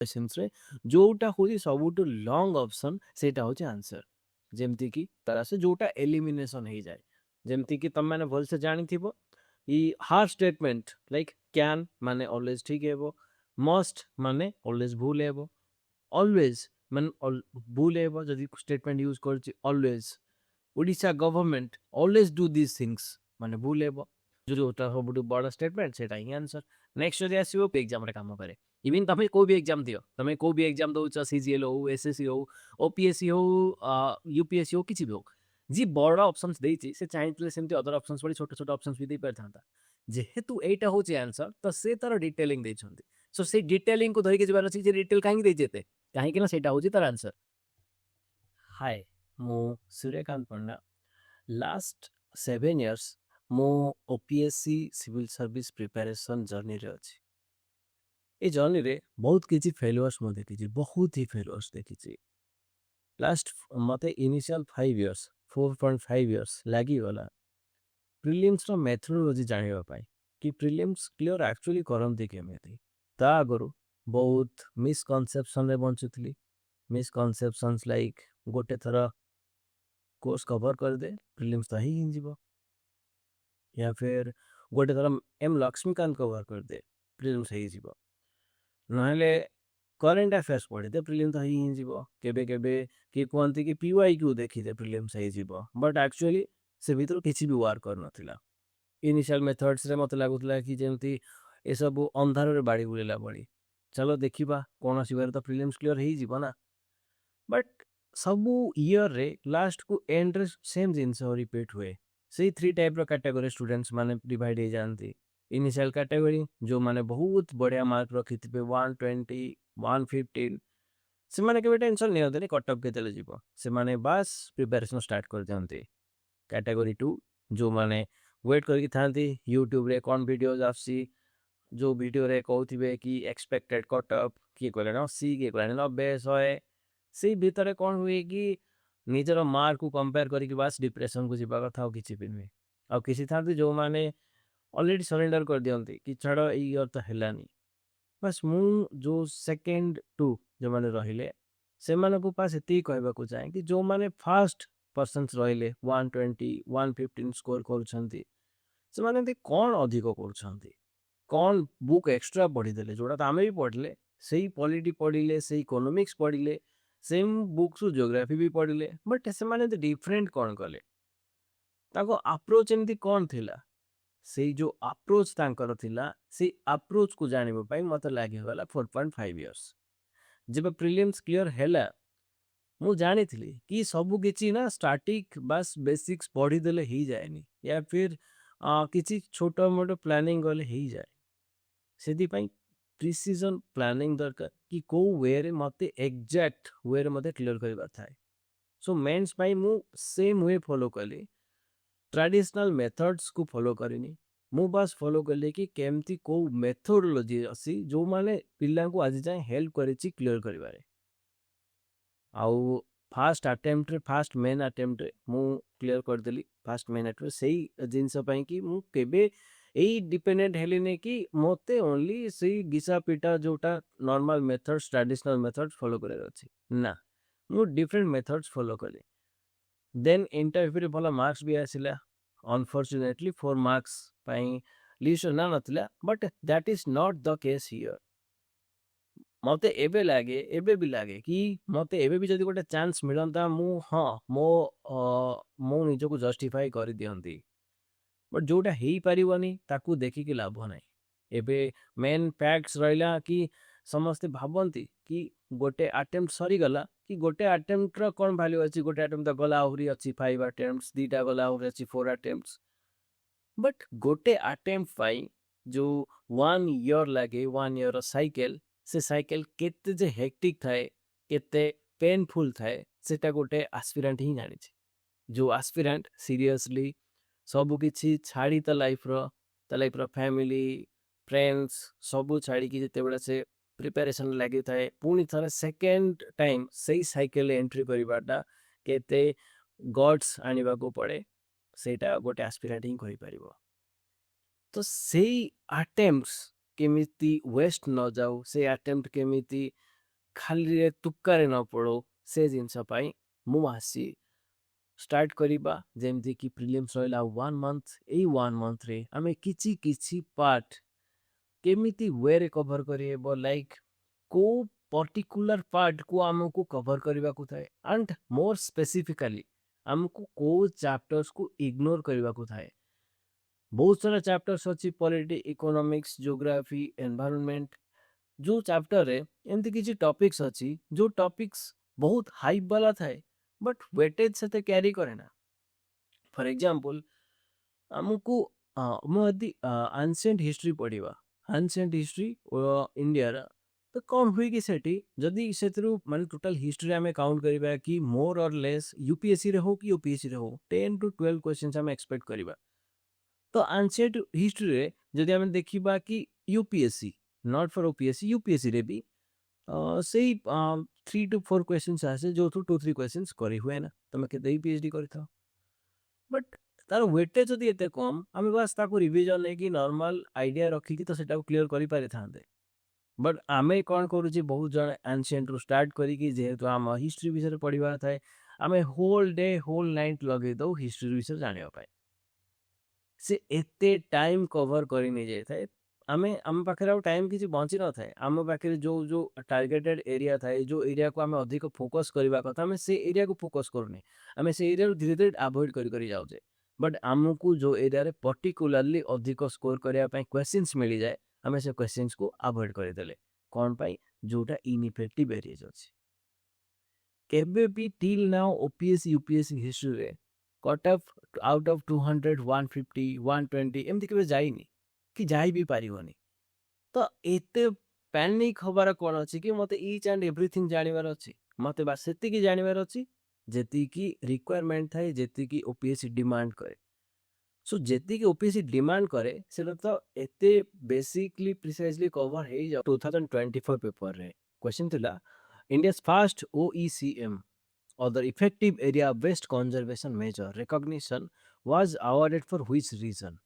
Questions रे जोटा होची सबुटु लॉन्ग ऑप्शन सेटा होची आंसर जेमती कि तरह से जोटा एलिमिनेशन हो जाए जेमती कि तुम मैंने भल से जानी थी ई हार स्टेटमेंट लाइक कैन माने ऑलवेज ठीक है वो मस्ट माने ऑलवेज भूल है वो ऑलवेज माने भूल है वो जदि स्टेटमेंट यूज करछि always Odisha government always do this things माने भूल है वो जोटा सबुटु बड़ स्टेटमेंट सेटा ही आंसर नेक्स्ट जदि आसीबो एग्जाम रे काम करे इवन तुम को भी एग्जाम दियो तुम को भी एग्जाम दौच सीजीएल हो एसएससी हो ओपीएससी हो यूपीएससी हो किसी भी हो जी बड़ ऑप्शंस देइछि से चाहिए सेमती अदर ऑप्शंस पड़ी छोटे छोटे ऑप्शंस भी दे परथांता जेहेतु एटा होची आंसर तो से तार डिटेलिंग देछंती सो से डिटेलिंग को धरि के जबार अछि जे डिटेल काहे देइ जेते काहे कि ना सेटा होची तार आंसर हाय मो सूर्यकांत पंडा लास्ट 7 इयर्स मो OPSC civil service preparation journey रे अछि ए जर्नी रे बहुत किसी फेलुअर्स मो देखी बहुत ही फेलुअर्स देखी लास्ट मते इनिशियल 5 इयर्स 4.5 इयर्स लगी गला प्रिलिम्स रो मेथोडोलॉजी जानिबा पाई कि प्रिलिम्स क्लियर एक्चुअली करंती केमेती ता आगरो बहुत मिसकनसेप्शन रे बंचुतली मिसकनसेप्शंस लाइक गोटे थरा कोर्स कवर कर दे प्रिलिम्स तो ही हिंजिबो या फिर गोटे थरा एम लक्ष्मीकांत कवर कर दे प्रिलिम्स ही जिवो नहले करेंट अफेयर्स पढ़े दे प्रिलिम्स ही हिंजिबो केबे केबे कि कहंती कि पीवाईक्यू देखि दे प्रिलिम्स ही जिवो बट एक्चुअली से भीतर किसी भी वार कर नथिला इनिशियल मेथड्स रे मते लागुतला कि जेमती ए सब अंधार रे बाड़ी बुलेला बड़ी चलो देखिबा कोन सिबार तो प्रिलिम्स क्लियर ही जिवो ना बट सबू ईयर रे लास्ट को एंड रे सेम जिंस रिपीट हुए से 3 टाइप रो कैटेगरी स्टूडेंट्स माने डिवाइड हो जानती इनिशियल कैटेगरी जो माने बहुत बढ़िया मार्क रखिथिबे 120 115 से माने के टेंशन नहीं होते कटअप के चले जीवो से माने बस प्रिपरेशन स्टार्ट कर दियंती कैटेगरी 2 जो माने वेट करके थांती यूट्यूब रे कौन वीडियोस आसी जो वीडियो रे कहउथिबे कि एक्सपेक्टेड कटअप किए कहले 80 किए कहले 90 100 से भीतर कौन हुए कि निजर मार्क को कंपेयर करके बस डिप्रेशन को जीवा कथा और किछि पिनवे आ किछि थांती जो माने ऑलरेडी सरेंडर कर दियंती कि छाड़ ए ईयर तो हेलानी बस मु जो सेकंड 2 जो माने रहिले से माने को पास एती कहबा को चाहे कि जो माने फर्स्ट पर्सन्स रहिले 120 115 स्कोर करूछंती से माने ते कोन अधिक करूछंती कौन बुक एक्स्ट्रा पढ़ी देले जोड़ा तो आमे भी पढ़ले सही पॉलिटी पढ़िले सही इकोनॉमिक्स पढ़िले सेम बुक्स ज्योग्राफी भी पढ़िले बट से माने तो डिफरेंट कौन कले ताको अप्रोच एमती कौन थिला से जो अप्रोच तांकर थिला से अप्रोच को जानिबो पई मते लागि गला 4.5 इयर्स जब प्रीलिम्स क्लियर हैला मु जानी थी कि सबु किछि ना स्टैटिक बस बेसिक्स पढ़ी देले ही जाएनी या फिर किछि छोटा मोटा प्लानिंग गले ही जाए सेदी पई प्रिसिजन प्लानिंग दरकार कि को वे रे मते एग्जैक्ट वे रे मते क्लियर करबा थाए सो मेंस पई मु सेम वे फॉलो कली ट्रेडिशनल मेथड्स को फॉलो करिनी मु बस फॉलो कले कि केमती को मेथोडोलॉजी अछि जो माने पिल्ला को आज जाए हेल्प करिछि क्लियर करिबारे आउ फास्ट अटेम्प्ट रे फास्ट मेन अटेम्प्ट रे मु क्लियर कर देली फास्ट मेन अटेम्प्ट सही जिंस पई कि मु केबे एई डिपेंडेंट हेलिने कि मोते ओनली सही गिसा पिटा जोटा normal methods traditional methods follow करे अछि ना मु डिफरेंट मेथड्स फॉलो कली देन इंटरव्यू रे भला मार्क्स भी आसिला अनफॉर्चूनेटली 4 मार्क्स पई लिस्ट ना नथिला but that is not the case here मते एबे लागे एबे भी लागे कि मते एबे भी जदि गोटे चांस मिलंता मु हां मो निजो को जस्टिफाई कर दियंती बट जोटा हेई परिवनी ताकू देखि कि लाभ नै एबे मेन फैक्ट्स रहिला कि समस्त भाबंती कि गोटे अटेम्प्ट सरी गला कि गोटे अटेम्प्ट रो कोन वैल्यू अछि गोटे अटेम्प्ट त गला होरी अछि 5 अटेम्प्ट्स दीटा गला होरी अछि 4 अटेम्प्ट्स बट गोटे अटेम्प्ट पाई जो 1 ईयर लागे 1 ईयर साइकिल से साइकिल केते जे हेक्टिक थाए केते पेनफुल थाए सेटा गोटे एस्पिरेंट ही जानि छै जो एस्पिरेंट सीरियसली सब किछि छाड़ी त लाइफ रो फैमिली फ्रेंड्स सब छाड़ी कि जते बडा से प्रिपरेशन लागि थाए पुनी थरा सेकंड टाइम सही साइकिल एंट्री करिबाटा केते गॉड्स आनिबा को पड़े सेटा गोटे एस्पिरेंट ही कहि परिबो तो सेई अटेम्प्ट्स केमिति वेस्ट न जाऊ से अटेम्प्ट केमिति ଖାଲିରେ ତୁକାରେ ନ ପଡ଼ୁ ସେ ଜିନିଷ ପାଇଁ ମୁଁ ଆସି ଷ୍ଟାର୍ଟ କରିବା ଯେମିତିକି ପ୍ରିଲିମ୍ସ ରହିଲା 1 ମନ୍ଥ। ଏଇ 1 ମନ୍ଥରେ ଆମେ କିଛି କିଛି ପାର୍ଟ କେମିତି ୱେରେ କଭର କରିହେବ, ଲାଇକ୍ କୋଉ ପର୍ଟିକୁଲାର ପାର୍ଟକୁ ଆମକୁ କଭର କରିବାକୁ ଥାଏ ଆଣ୍ଡ ମୋର ସ୍ପେସିଫିକାଲି ଆମକୁ କୋଉ ଚାପ୍ଟର୍ସକୁ ଇଗ୍ନୋର କରିବାକୁ ଥାଏ। ବହୁତ ସାରା ଚାପ୍ଟର୍ସ ଅଛି, ପଲିଟି, ଇକୋନୋମିକ୍ସ, ଜିଓଗ୍ରାଫି, ଏନଭାୟରନମେଣ୍ଟ। ଯେଉଁ ଚାପ୍ଟରରେ ଏମିତି କିଛି ଟପିକ୍ସ ଅଛି ଯେଉଁ ଟପିକ୍ସ ବହୁତ ହାଇପ୍ ବାଲା ଥାଏ ବଟ୍ ୱେଟେଜ ସେତେ କ୍ୟାରି କରେ ନା। ଫର ଏକ୍ଜାମ୍ପଲ ଆମକୁ ମୁଁ ଯଦି ଆନସିଏଣ୍ଟ ହିଷ୍ଟ୍ରି ପଢ଼ିବା, ଆନସିଏଣ୍ଟ ହିଷ୍ଟ୍ରି ଇଣ୍ଡିଆର, ତ କ'ଣ ହୁଏ କି ସେଠି ଯଦି ସେଥିରୁ ମାନେ ଟୋଟାଲ ହିଷ୍ଟ୍ରି ଆମେ କାଉଣ୍ଟ କରିବା କି ମୋର ଅର୍ ଲେସ୍ ୟୁପିଏସ୍ସିରେ ହଉ କି ୟୁପିଏସ୍ସିରେ ହଉ 10 to 12 କ୍ୱେଶ୍ଚନ୍ସ ଆମେ ଏକ୍ସପେକ୍ଟ କରିବା। ତ ଆନସିଏଣ୍ଟ ହିଷ୍ଟ୍ରିରେ ଯଦି ଆମେ ଦେଖିବା କି ୟୁପିଏସ୍ସି, ନଟ୍ ଫର୍ ଓପିଏସ୍ସି, ୟୁପିଏସ୍ସିରେ ବି ସେଇ 3 to 4 କ୍ୱେଶ୍ଚନ୍ସ ଆସେ ଯେଉଁଥିରୁ 2-3 କ୍ୱେଶ୍ଚନ୍ସ କରି ହୁଏ ନା, ତମେ କେତେ ହିଁ ପିଏଚଡି କରିଥାଅ। ବଟ୍ ତାର ୱେଟେଜ ଯଦି ଏତେ କମ୍, ଆମେ ବାସ୍ ତାକୁ ରିଭିଜନ୍ ନେଇକି ନର୍ମାଲ ଆଇଡ଼ିଆ ରଖିକି ତ ସେଟାକୁ କ୍ଲିୟର କରିପାରିଥାନ୍ତେ। ବଟ୍ ଆମେ କ'ଣ କରୁଛେ, ବହୁତ ଜଣ ଆନସିଏଣ୍ଟରୁ ଷ୍ଟାର୍ଟ କରିକି ଯେହେତୁ ଆମ ହିଷ୍ଟ୍ରି ବିଷୟରେ ପଢ଼ିବାର ଥାଏ, ଆମେ ହୋଲ୍ ଡେ ହୋଲ୍ ନାଇଟ୍ ଲଗେଇ ଦେଉ ହିଷ୍ଟ୍ରି ବିଷୟରେ ଜାଣିବା ପାଇଁ। ସେ ଏତେ ଟାଇମ୍ କଭର କରି ନେଇଯାଇଥାଏ, ଆମ ପାଖରେ ଆଉ ଟାଇମ୍ କିଛି ବଞ୍ଚି ନଥାଏ। ଆମ ପାଖରେ ଯେଉଁ ଟାର୍ଗେଟେଡ୍ ଏରିଆ ଥାଏ, ଯେଉଁ ଏରିଆକୁ ଆମେ ଅଧିକ ଫୋକସ୍ କରିବା କଥା, ଆମେ ସେ ଏରିଆକୁ ଫୋକସ୍ କରୁନି, ଆମେ ସେ ଏରିଆରୁ ଧୀରେ ଧୀରେ ଆଭଏଡ଼ କରି ଯାଉଛେ। ବଟ୍ ଆମକୁ ଯେଉଁ ଏରିଆରେ ପର୍ଟିକୁଲାରଲି ଅଧିକ ସ୍କୋର କରିବା ପାଇଁ କ୍ୱେଶ୍ଚିନ୍ସ ମିଳିଯାଏ, ଆମେ ସେ କ୍ୱେଶ୍ଚିନ୍ସକୁ ଆଭଏଡ଼ କରିଦେଲେ। କ'ଣ ପାଇଁ? ଯେଉଁଟା ଇନ୍ଇଫେକ୍ଟିଭ୍ ଏରିଆଜ ଅଛି। କେବେ ବି ଟିଲ୍ ନାଓ ଓପିଏସ୍ସି ୟୁପିଏସ୍ସି ହିଷ୍ଟ୍ରିରେ କଟ୍ ଅଫ୍ ଆଉଟ୍ ଅଫ୍ 200, 150, 120 ଏମିତି କେବେ ଯାଇନି କି ଯାଇ ବି ପାରିବନି। ତ ଏତେ ପ୍ୟାନିକ୍ ହବାର କ'ଣ ଅଛି କି ମୋତେ ଇଚ୍ ଆଣ୍ଡ ଏଭ୍ରିଥିଙ୍ଗ ଜାଣିବାର ଅଛି। ମୋତେ ବାସ୍ ସେତିକି ଜାଣିବାର ଅଛି ଯେତିକି ରିକ୍ୱାରମେଣ୍ଟ ଥାଏ, ଯେତିକି ଓପିଏସ୍ସି ଡିମାଣ୍ଡ କରେ। ସୋ ଯେତିକି ଓପିଏସ୍ସି ଡିମାଣ୍ଡ କରେ ସେଟା ତ ଏତେ ବେସିକଲି ପ୍ରିସାଇଜଲି କଭର ହେଇଯାଉ। 2024 ପେପରରେ କ୍ୱେଶ୍ଚନ୍ ଥିଲା, ଇଣ୍ଡିଆ's first OECM or the effective area based conservation measure recognition was awarded for which reason?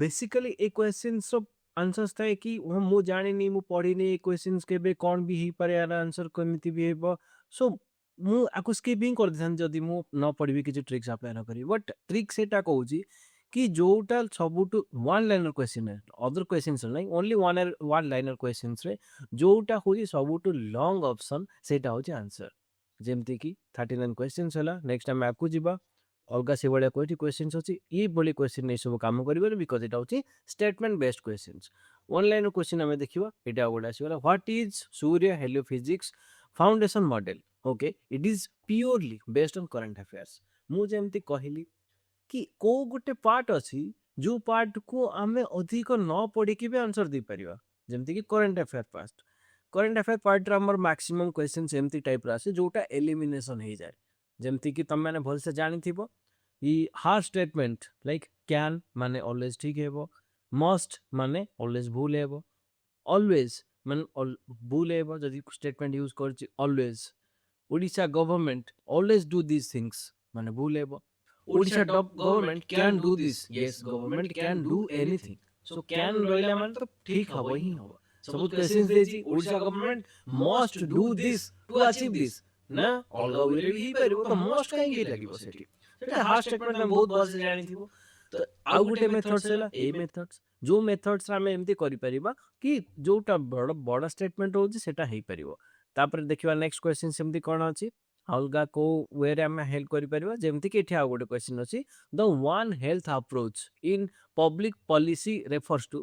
Basically ଏ କ୍ୱେଶ୍ଚିନ୍ସର ଆନ୍ସର୍ସ ଥାଏ କି ମୁଁ ଜାଣିନି, ମୁଁ ପଢ଼ିନି, ଏ କ୍ୱେଶ୍ଚିନ୍ସ କେବେ କ'ଣ ବି ହେଇପାରେ, ୟାର ଆନ୍ସର କେମିତି ବି ହେବ। ସୋ ମୁଁ ଆକୁ ସ୍କିପ୍ ହିଁ କରିଦେଇଥାନ୍ତି ଯଦି ମୁଁ ନ ପଢ଼ିବି, କିଛି ଟ୍ରିକ୍ସ ଆପ୍ଲାଏ ନ କରିବି। ବଟ୍ ଟ୍ରିକ୍ ସେଇଟା କହୁଛି କି ଯେଉଁଟା ସବୁଠୁ one liner question, other questions ନାହିଁ, ଓନ୍ଲି ୱାନ୍ ଲାଇନର କ୍ୱେଶ୍ଚିନ୍ସରେ ଯେଉଁଟା ହେଉଛି ସବୁଠୁ ଲଙ୍ଗ ଅପସନ୍ ସେଇଟା ହେଉଛି ଆନ୍ସର। ଯେମିତିକି 39 କ୍ୱେଶ୍ଚିନ୍ସ ହେଲା। ନେକ୍ସଟ ଆମେ ଆଗକୁ ଯିବା, ଅଲଗା ସେଭଳିଆ କୋଇଟି କ୍ୱେଶ୍ଚିନ୍ସ ଅଛି, ଏଇଭଳି କ୍ୱେଶ୍ଚିନ୍ ଏସବୁ କାମ କରିବନି, ବିକଜ ଏଇଟା ହେଉଛି statement based questions. One liner question ଆମେ ଦେଖିବା, ଏଇଟା ଗୋଟେ ଆସିଗଲା, what is Surya heliophysics foundation model? Okay, it is purely based on current affairs. ମୁଁ ଯେମିତି କହିଲି କି କୋଉ ଗୋଟେ ପାର୍ଟ ଅଛି ଯେଉଁ ପାର୍ଟକୁ ଆମେ ଅଧିକ ନ ପଢ଼ିକି ବି ଆନ୍ସର ଦେଇପାରିବା, ଯେମିତିକି current affair part. Current affair ପାର୍ଟରେ ଆମର ମ୍ୟାକ୍ସିମମ୍ କ୍ୱେଶ୍ଚିନ୍ସ ଏମିତି ଟାଇପ୍ର ଆସେ ଯେଉଁଟା ଏଲିମିନେସନ୍ ହେଇଯାଏ। ଯେମିତିକି ତୁମେମାନେ ଭଲସେ ଜାଣିଥିବ, ଇ ହାର୍ ଷ୍ଟେଟମେଣ୍ଟ ଲାଇକ୍ କ୍ୟାନ୍ ମାନେ ଅଲୱେଜ୍ ଠିକ୍ ହେବ, ମଷ୍ଟ ମାନେ ଅଲୱେଜ୍ ଭୁଲ ହେବ, ଅଲୱେଜ୍ ମାନେ ଭୁଲ ହେବ ଯଦି ଷ୍ଟେଟମେଣ୍ଟ ୟୁଜ୍ କରୁଛି always. Odisha government always do this things ମାନେ ଭୁଲ ହେବ। Odisha government can do this, yes government can do anything. So can ରହିଲା ମାନେ ତ ଠିକ୍ ହବ ହିଁ ହବ। ସବୁ କ୍ୱେଶ୍ଚିନ୍ସ ଦେଇଛି, Odisha government must do this to achieve this, ନା ଅଲଗା ୱେରେ ବି ହେଇପାରିବ, ତ ମଷ୍ଟ କାହିଁକି ଲାଗିବ ସେଠି? ସେଟା ହାର୍ଡ ଷ୍ଟେଟମେଣ୍ଟ ଆମେ ବହୁତ ଭଲସେ ଜାଣିଥିବ। ତ ଆଉ ଗୋଟେ ମେଥଡ୍ସ ହେଲା ଏଇ ମେଥଡ୍ସ, ଯେଉଁ ମେଥଡ୍ସରେ ଆମେ ଏମିତି କରିପାରିବା କି ଯେଉଁଟା ବଡ଼ ଷ୍ଟେଟମେଣ୍ଟ ରହୁଛି ସେଟା ହେଇପାରିବ। ତାପରେ ଦେଖିବା ନେକ୍ସଟ କ୍ୱେଶ୍ଚିନ୍ ସେମିତି କ'ଣ ଅଛି, ଅଲଗା କେଉଁ ୱେରେ ଆମେ ହେଲ୍ପ କରିପାରିବା। ଯେମିତିକି ଏଠି ଆଉ ଗୋଟେ କ୍ୱେଶ୍ଚିନ୍ ଅଛି, the one health approach in public policy refers to.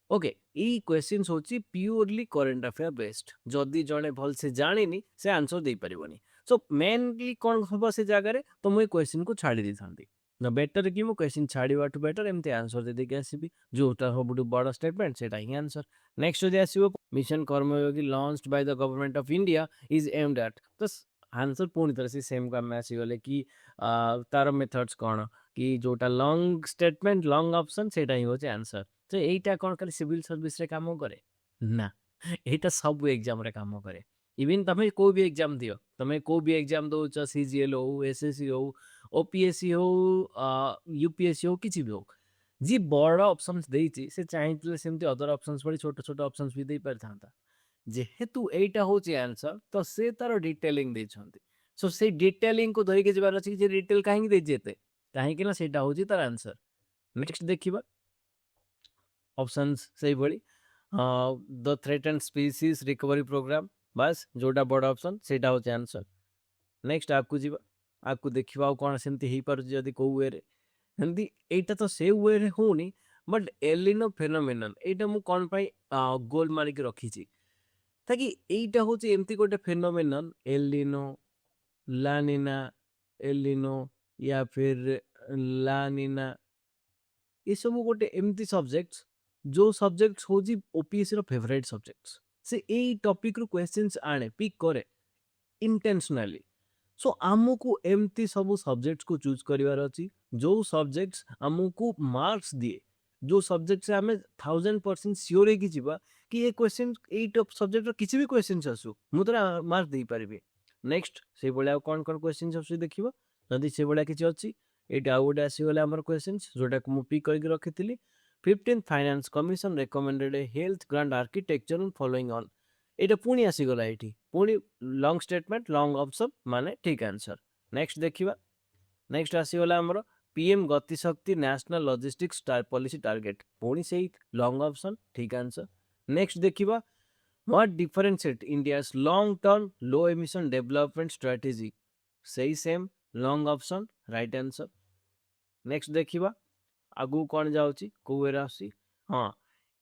Okay, ଏଇ କ୍ୱେଶ୍ଚିନ୍ସ ହେଉଛି ପିଓରଲି କରେଣ୍ଟ ଆଫେୟାର ବେସ୍ଡ। ଯଦି ଜଣେ ଭଲସେ ଜାଣିନି ସେ ଆନ୍ସର ଦେଇପାରିବନି। ସୋ ମେନଲି କ'ଣ ହେବ ସେ ଜାଗାରେ, ତ ମୁଁ ଏ କ୍ୱେଶ୍ଚିନ୍କୁ ଛାଡ଼ି ଦେଇଥାନ୍ତି। ନା ବେଟର କି ମୁଁ କ୍ୱେଶ୍ଚିନ୍ ଛାଡ଼ିବାଠୁ ବେଟର ଏମିତି ଆନ୍ସର ଦେଇକି ଆସିବି, ଯେଉଁଟା ସବୁଠୁ ବଡ଼ ଷ୍ଟେଟମେଣ୍ଟ ସେଇଟା ହିଁ ଆନ୍ସର। ନେକ୍ସଟ ଯଦି ଆସିବ, mission Karmayogi launched by the government of India is aimed at, ତ ଆନ୍ସର ପୁଣି ଥରେ ସେ ସେମ୍କୁ ଆମେ ଆସିଗଲେ କି ତାର ମେଥଡ୍ସ କ'ଣ, କି ଯେଉଁଟା ଲଙ୍ଗ ଷ୍ଟେଟମେଣ୍ଟ ଲଙ୍ଗ ଅପସନ୍ ସେଇଟା ହିଁ ହେଉଛି ଆନ୍ସର। ତ ଏଇଟା କ'ଣ ଖାଲି ସିଭିଲ ସର୍ଭିସରେ କାମ କରେ? ନା, ଏଇଟା ସବୁ ଏକ୍ଜାମରେ କାମ କରେ। ଇଭିନ୍ ତମେ କେଉଁ ବି ଏକ୍ଜାମ ଦିଅ, ତମେ କେଉଁ ବି ଏକ୍ଜାମ ଦେଉଛ, ସିଜିଏଲ୍ ହଉ, ଏସ୍ଏସ୍ସି ହଉ, ଓପିଏସ୍ସି ହଉ, ୟୁପିଏସ୍ସି ହଉ, କିଛି ବି ହଉ, ଯିଏ ବଡ଼ ଅପସନ୍ସ ଦେଇଛି ସେ ଚାହିଁଥିଲେ ସେମିତି ଅଦର ଅପସନ୍ସ ଭଳି ଛୋଟ ଛୋଟ ଅପସନ୍ସ ବି ଦେଇପାରିଥାନ୍ତା। जेहेतु एटा होची आंसर तो से तार डिटेलिंग देछंती सो से डिटेलिंग को धरिके जबार अछि जे डिटेल काहे दे जेते काहे कि ना सेटा होची तार आंसर नेक्स्ट देखिबा ऑप्शंस सही भली the threaten species recovery programme बस जोटा बड़ ऑप्शन सेटा होची आंसर नेक्स्ट आपको जीवा आपको देखिबा कोन सेमती हेई पर जदी को वे रे हिंदी एटा तो से वे रे होनी बट एलिनो फेनोमेनन एटा मु कोन पाई गोल मारी के रखी छी ताकि एटा होची एमती गोटे फेनोमेनन एलिनो लानिना एलिनो या फिर लानिना ये सब गोटे एमती सब्जेक्ट्स जो सब्जेक्ट्स होची ओपीएससी रो फेवरेट सब्जेक्ट्स से एई टॉपिक रो क्वेश्चंस आने पिक करे इंटेंशनली सो आमको एमती सब सब्जेक्ट्स को चूज करिवार अछि जो सब्जेक्ट्स आमको मार्क्स दिए जो सब्जेक्ट से हमें 1000% श्योर है कि जीवा कि ये क्वेश्चन एई टॉप सब्जेक्ट रो किछि भी क्वेश्चंस आसु मु तोरा मार्क देई परिबे नेक्स्ट से बोला कोन कोन क्वेश्चंस आसु देखिबो जदी से बोला किछि अछि एटा आ गोटे आसी गले हमर क्वेश्चंस जोटा को मु पिक करके रखिथिली 15th finance commission recommended A health grant architecture on following on एटा पुणी आसी गला एठी पुणी लॉन्ग स्टेटमेंट लॉन्ग ऑप्शन माने ठीक आंसर नेक्स्ट देखिबा नेक्स्ट आसी गला हमर पीएम गति शक्ति नेशनल लॉजिस्टिक्स पॉलिसी टारगेट पुणी सेही लॉन्ग ऑप्शन ठीक आंसर नेक्स्ट देखिबा what differentiate India's long term low emission development strategy सही same long option right answer next देखिबा आगु कोन जाउची कोवेरा आसी हां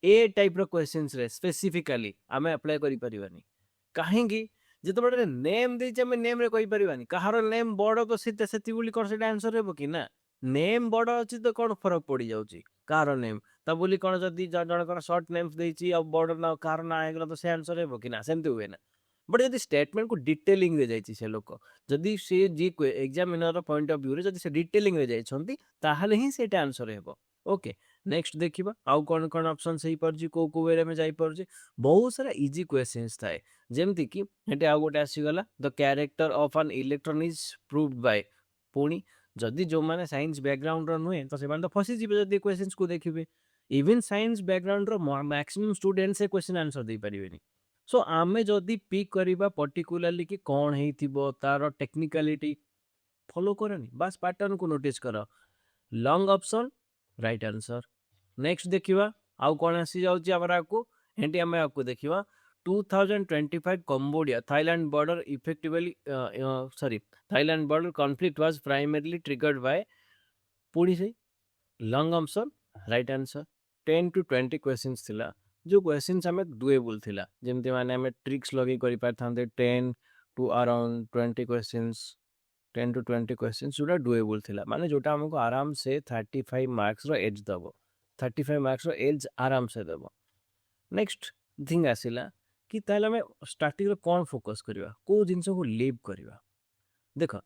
ए टाइप रो क्वेश्चंस रे स्पेसिफिकली आमे अप्लाई करि परिबानी काहेंगी जेते बडे नेम देचे हमें नेम रे कहि परिबानी कहारो नेम बडो तो सेते सेति बोली कर सेटा आंसर हेबो कि ना नेम बडो अछि तो कोन फरक पड़ी जाउची कहारो नेम त बोली कोन जदी जण कोन शॉर्ट नेम्स देची अब बडो ना कहारो ना आइगला तो से आंसर हेबो कि ना सेमति हुए ना बट यदि स्टेटमेंट को डिटेलिंग रे जाइची से लोक जदी से जी एग्जामिनर पॉइंट ऑफ व्यू रे जदी से डिटेलिंग रे जाइछंती ताहाले ही सेटा आंसर हेबो ओके नेक्स्ट देखिबा आउ कोन कोन ऑप्शन सही परजी को वे में जाई परजी बहुत सारा इजी क्वेश्चंस थाए जेमति कि हेटे आ गोटे आसी गला the character of an electron is proved bye पुणी जदी जो माने साइंस बैकग्राउंड रो नुए तो से तो फसी जीवे जदी क्वेश्चंस को देखिबे इवन साइंस बैकग्राउंड रो मैक्सिमम स्टूडेंट से क्वेश्चन आंसर दे परिबेनी सो आमे जदी पिक करिबा पर्टिकुलरली कि कोन हेइथिबो तारो टेक्निकलिटी फॉलो करनी बस पैटर्न को नोटिस करो long option right answer next देखिबा आउ कोन आसी जाउची हमरा को हेंटी हमें आपको देखिबा 2025 Cambodia Thailand border effectively Thailand border conflict was primarily triggered by पुणी से long option right answer 10 to 20 questions थिला जो क्वेश्चंस हमें डुएबल थिला जेमते माने हमें ट्रिक्स लगे करि पाथांते 10 to around 20 questions 10 to 20 questions जोटा डुएबल थिला माने जोटा हमको आराम से 35 मार्क्स रो एज दबो 35 मार्क्स रो एज आराम से दबो नेक्स्ट थिंग आसिला कि ताले हमें स्टार्टिंग रो कोन फोकस करिवा को जिंस को लीव करिवा देखो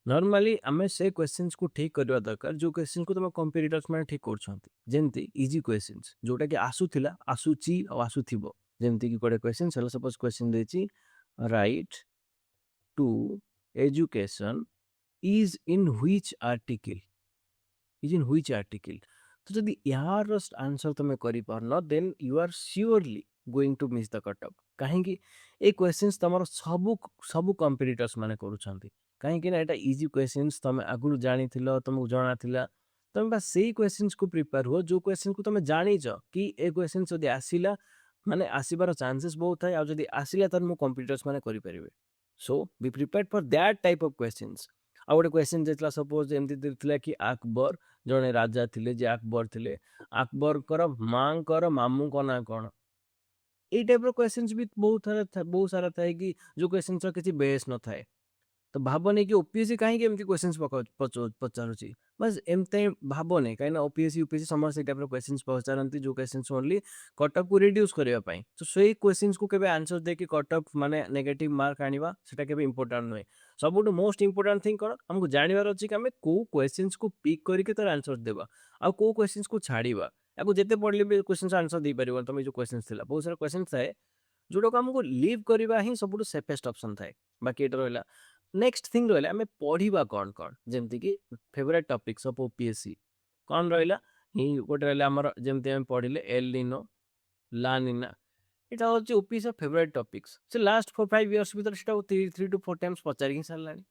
नॉर्मली हमें से क्वेश्चंस को ठीक करवा दरकार जो क्वेश्चन को तुम कंपेटिटर्स माने ठीक करछंती जेंती इजी क्वेश्चंस जोटा कि आसुथिला आसुची और आसुथिबो जेंती कि कोडे क्वेश्चन चलो सपोज क्वेश्चन देची right to education is in which article तो जदि यार आंसर तुम करि पारन then you are surely going to miss the cut off काहेकि ए क्वेश्चंस तमरो सब कंपेटिटर्स माने करूछंती काहेकि ना एटा इजी क्वेश्चंस तुम आगुरु जानि थिलो तुमको जाना थिला तुम बस सेही क्वेश्चंस को प्रिपेयर हो जो क्वेश्चन को तुम जानि छ कि ए क्वेश्चन जदि आसिला माने आसीबार चांसेस बहुत है आ जदि आसिला त मो कंप्यूटर्स माने करि परिबे so be prepared for that type of questions आ गोटे क्वेश्चन जेतला सपोज एमती दिथिला कि अकबर जने राजा थिले जे अकबर थिले अकबर कर मां कर मामू कोना कोन ए टाइप रो क्वेश्चंस भी बहुत सारा थाए कि जो क्वेश्चंस रो किछि बेस न थाए तो भाबने कि ओपीएससी काहे कि एमती क्वेश्चंस पचारुची बस एमते भाबने काहे ना ओपीएससी यूपीएससी समर से टाइप रो क्वेश्चंस पचारंती जो क्वेश्चंस ओनली कट ऑफ को रिड्यूस करबा पई तो सेही क्वेश्चंस को केबे आंसर दे कि कट ऑफ माने नेगेटिव मार्क आनिबा सेटा केबे इंपोर्टेंट नय सबुटो मोस्ट इंपोर्टेंट थिंग कर हमको जानिबार अछि कि हमें को क्वेश्चंस को पिक करके तार आंसर देबा आ को क्वेश्चंस को छाड़ीबा याको जेते पढले भी क्वेश्चंस आंसर दे परिबो तमे जो क्वेश्चंस थिला बहुत सारा क्वेश्चंस थाए जोडो हमको लीव करबा ही सबुटो सेफेस्ट ऑप्शन थाए बाकी एटा रहला नेक्स्ट थिंग रहला हमें पढ़िबा कोन कोन जेमति कि फेवरेट टॉपिक्स ऑफ ओपीएससी कोन रहला ही गोटे रहला हमर जेमति हम पढिले एल निनो ला निना এটা হচ্ছে ওপিএসସି ଫେଭରାଇଟ୍ ଟପିକ୍ସ ସେ ଲାଷ୍ଟ 4-5 ଇୟର୍ସ ଭିତରେ ସେଟା 3 to 4 ଟାଇମ୍ସ ପଚାରିକି ସାରିଲାଣି।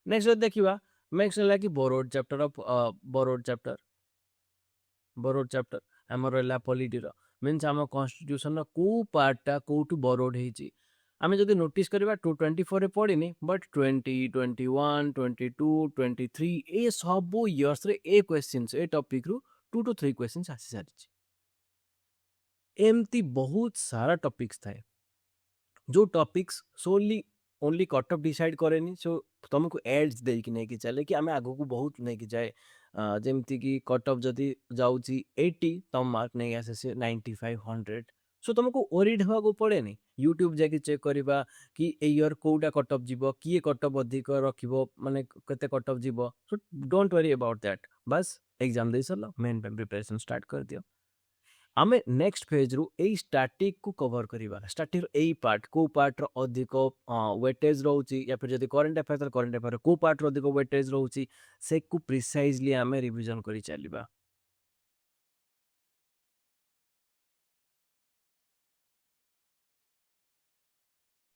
ନେକ୍ସଟ ଯଦି ଦେଖିବା ନେକ୍ସଟ ହେଲା କି ବୋରୋଡ ଚାପ୍ଟର ଅଫ ବୋରୋଡ ଚାପ୍ଟର ଆମର ରହିଲା ପଲିଟିର ମିନ୍ସ ଆମ କନଷ୍ଟିଟ୍ୟୁସନର କୋଉ ପାର୍ଟଟା କୋଉଠୁ ବୋରୋଡ ହେଇଛି ଆମେ ଯଦି ନୋଟିସ୍ କରିବା 224ରେ ପଡ଼ିନି ବଟ୍ 20, 21, 22, 23 ଏ ସବୁ ଇୟର୍ସରେ ଏ କ୍ୱେଶ୍ଚିନ୍ସ ଏ ଟପିକରୁ 2 to 3 କ୍ୱେଶ୍ଚିନ୍ସ ଆସି ସାରିଛି। ଏମିତି ବହୁତ ସାରା ଟପିକ୍ସ ଥାଏ जो टॉपिक्स सोली ओनली कट ऑफ डिसाइड करेनि सो तुमको एड्स देकी नहीं कि चले कि आमे आगो को बहुत नहीं कि जाए जेमती कि कट ऑफ जदि जाउची 80 तम मार्क नहीं आसे से 95 100 सो तुमको ओरिड हवा को पड़े नहीं यूट्यूब जाके चेक करबा कि ए ईयर कोटा कट ऑफ जीवो किए कट ऑफ अधिक रखिबो माने केते कट ऑफ जीवो so don't worry about that बस एग्जाम दे सरलो मेन प्रिपरेशन स्टार्ट कर दियो। आमे नेक्स्ट फेज रु एई स्टैटिक को कवर करिबा स्टैटिक एई पार्ट को पार्ट रो अधिक वेटेज रहउची या फिर जदी करंट अफेयर को पार्ट रो अधिक वेटेज रहउची से को प्रिसाइजली आमे रिवीजन करी चलिबा।